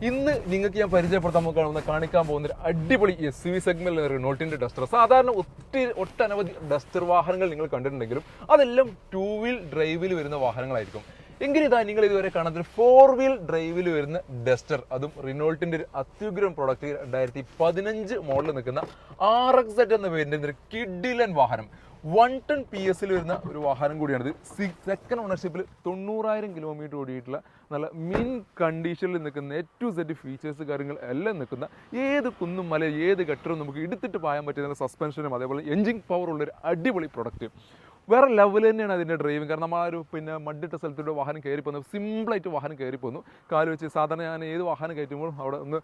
ഇന്ന് നിങ്ങൾക്ക് ഞാൻ പരിചയപ്പെടുത്താൻ കാണിക്കാൻ പോകുന്ന ഒരു അടിപൊളി എസ് വി സെഗ്മെന്റിൽ റിനോൾട്ടിന്റെ ഡസ്റ്റർ. സാധാരണ ഒട്ടനവധി ഡസ്റ്റർ വാഹനങ്ങൾ നിങ്ങൾ കണ്ടിട്ടുണ്ടെങ്കിലും അതെല്ലാം 2 വീൽ ഡ്രൈവിൽ വരുന്ന വാഹനങ്ങളായിരിക്കും. എങ്കിലും ഇതാ നിങ്ങൾ ഇതുവരെ കാണുന്ന 4 വീൽ ഡ്രൈവിൽ വരുന്ന ഡസ്റ്റർ, അതും റിനോൾട്ടിന്റെ ഒരു അത്യുഗ്രം പ്രൊഡക്റ്റ് 2015 മോഡലിൽ നിൽക്കുന്ന RXZ എന്ന വേരിയന്റിന്റെ ഒരു കിഡിലൻ വാഹനം. 110 PS വരുന്ന ഒരു വാഹനം കൂടിയാണിത്. സെക്കൻഡ് ഓണർഷിപ്പിൽ 90,000 കിലോമീറ്റർ ഓടിയിട്ടുള്ള നല്ല മിൻ കണ്ടീഷനിൽ നിൽക്കുന്ന A to Z ഫീച്ചേഴ്സ് കാര്യങ്ങൾ എല്ലാം നിൽക്കുന്ന, ഏത് കുന്നും മല ഏത് ഗട്ടറും നമുക്ക് എടുത്തിട്ട് പായാൻ പറ്റുന്ന സസ്പെൻഷനും അതേപോലെ എഞ്ചിൻ പവർ ഉള്ളൊരു അടിപൊളി പ്രൊഡക്റ്റ്. വേറെ ലെവൽ തന്നെയാണ് അതിൻ്റെ ഡ്രൈവിങ്. കാരണം നമ്മൾ ആ ഒരു മണ്ണിട്ട സ്ഥലത്തൂടെ വാഹനം കയറി പോകുന്നത് സിമ്പിളായിട്ട് വാഹനം കയറി പോകുന്നു. കാല് വെച്ച് സാധാരണ ഞാൻ ഏത് വാഹനം കയറ്റുമ്പോൾ അവിടെ ഒന്ന്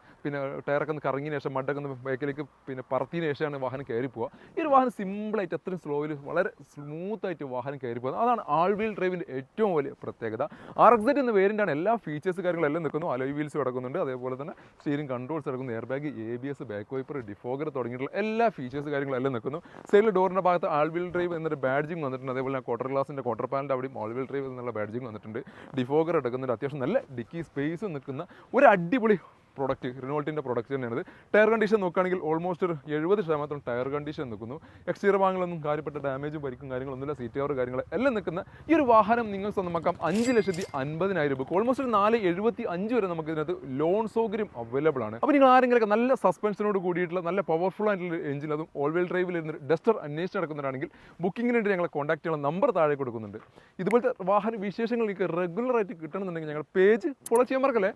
ടയറൊക്കെ ഒന്ന് കറങ്ങിയ ശേഷം മഡൊക്കെ ഒന്ന് ബാക്കിലേക്ക് പറത്തിയതിന് ശേഷമാണ് വാഹനം കയറി പോവുക. ഈ ഒരു വാഹനം സിമ്പിളായിട്ട് അത്രയും സ്ലോയിൽ വളരെ സ്മൂത്തായിട്ട് വാഹനം കയറി പോകുന്നത്. അതാണ് ആൾ വീൽ ഡ്രൈവിൻ്റെ ഏറ്റവും വലിയ പ്രത്യേകത. RXZ എന്ന വേരിയൻ്റാണ്. എല്ലാ ഫീച്ചേഴ്സ് കാര്യങ്ങളെല്ലാം നിൽക്കുന്നു. അലോയ് വീൽസ് കിടക്കുന്നുണ്ട്, അതേപോലെ തന്നെ സ്റ്റിയറിംഗ് കൺട്രോൾസ് കിടക്കുന്നു, air bag, ABS, back wiper, defogger തുടങ്ങിയിട്ടുള്ള എല്ലാ ഫീച്ചേഴ്സ് കാര്യങ്ങളെല്ലാം നിൽക്കുന്നു. സൈഡിൽ ഡോറിൻ്റെ ഭാഗത്ത് ആൾ വീൽ ഡ്രൈവ് എന്നൊരു ബാഡ്ജിങ് വന്നിട്ടുണ്ട്. അതേപോലെ ക്വാർട്ടർ ഗ്ലാസിൻ്റെ ക്വാർട്ടർ പാനലിൻ്റെ അവിടെയും ആൾ വീൽ ഡ്രൈവ് എന്നുള്ള ബാഡ്ജിങ് വന്നിട്ടുണ്ട്. ഡിഫോഗർ എടുക്കുന്നുണ്ട്. അത്യാവശ്യം നല്ല ഡിക്കി സ്പേസ് നിൽക്കുന്ന ഒരു അടിപൊളി പ്രൊഡക്റ്റ്, റിനോൾട്ടിൻ്റെ പ്രൊഡക്റ്റ് തന്നെയാണിത്. ടയർ കണ്ടീഷൻ നോക്കുകയാണെങ്കിൽ ഓൾമോസ്റ്റ് ഒരു 70% ടയർ കണ്ടീഷൻ നിൽക്കുന്നു. എക്സ്റ്റീരിയർ ഭാഗങ്ങളൊന്നും കാര്യപ്പെട്ട ഡാമേജും പരിക്കും കാര്യങ്ങളൊന്നുമില്ല. സീറ്റ് കവർ കാര്യങ്ങൾ എല്ലാം നിൽക്കുന്ന ഈ ഒരു വാഹനം നിങ്ങൾ സ്വന്തമാക്കാം 5,50,000 രൂപ. ഓൾമോസ്റ്റ് ഒരു 4,75 വരെ നമുക്ക് ഇതിനകത്ത് ലോൺ സൗകര്യം അവൈലബിൾ ആണ്. അപ്പോൾ നിങ്ങൾ ആരെങ്കിലും നല്ല സസ്പെൻഷനോട് കൂടിയിട്ടുള്ള നല്ല പവർഫുൾ ആയിട്ടുള്ള എഞ്ചിൻ, അതും ഓൾ വീൽ ഡ്രൈവിൽ ഇരുന്ന് ഡസ്റ്റർ അന്വേഷിച്ച് നടക്കുന്നവരാണെങ്കിൽ ബുക്കിങ്ങിന് വേണ്ടി ഞങ്ങളെ കോൺടാക്ട് ചെയ്യാനുള്ള നമ്പർ താഴെ കൊടുക്കുന്നുണ്ട്. ഇതുപോലത്തെ വാഹന വിശേഷങ്ങൾ നിങ്ങൾക്ക് റെഗുലറായിട്ട് കിട്ടണമെന്നുണ്ടെങ്കിൽ ഞങ്ങൾ പേജ് ഫോളോ ചെയ്യാൻ മറക്കല്ലേ.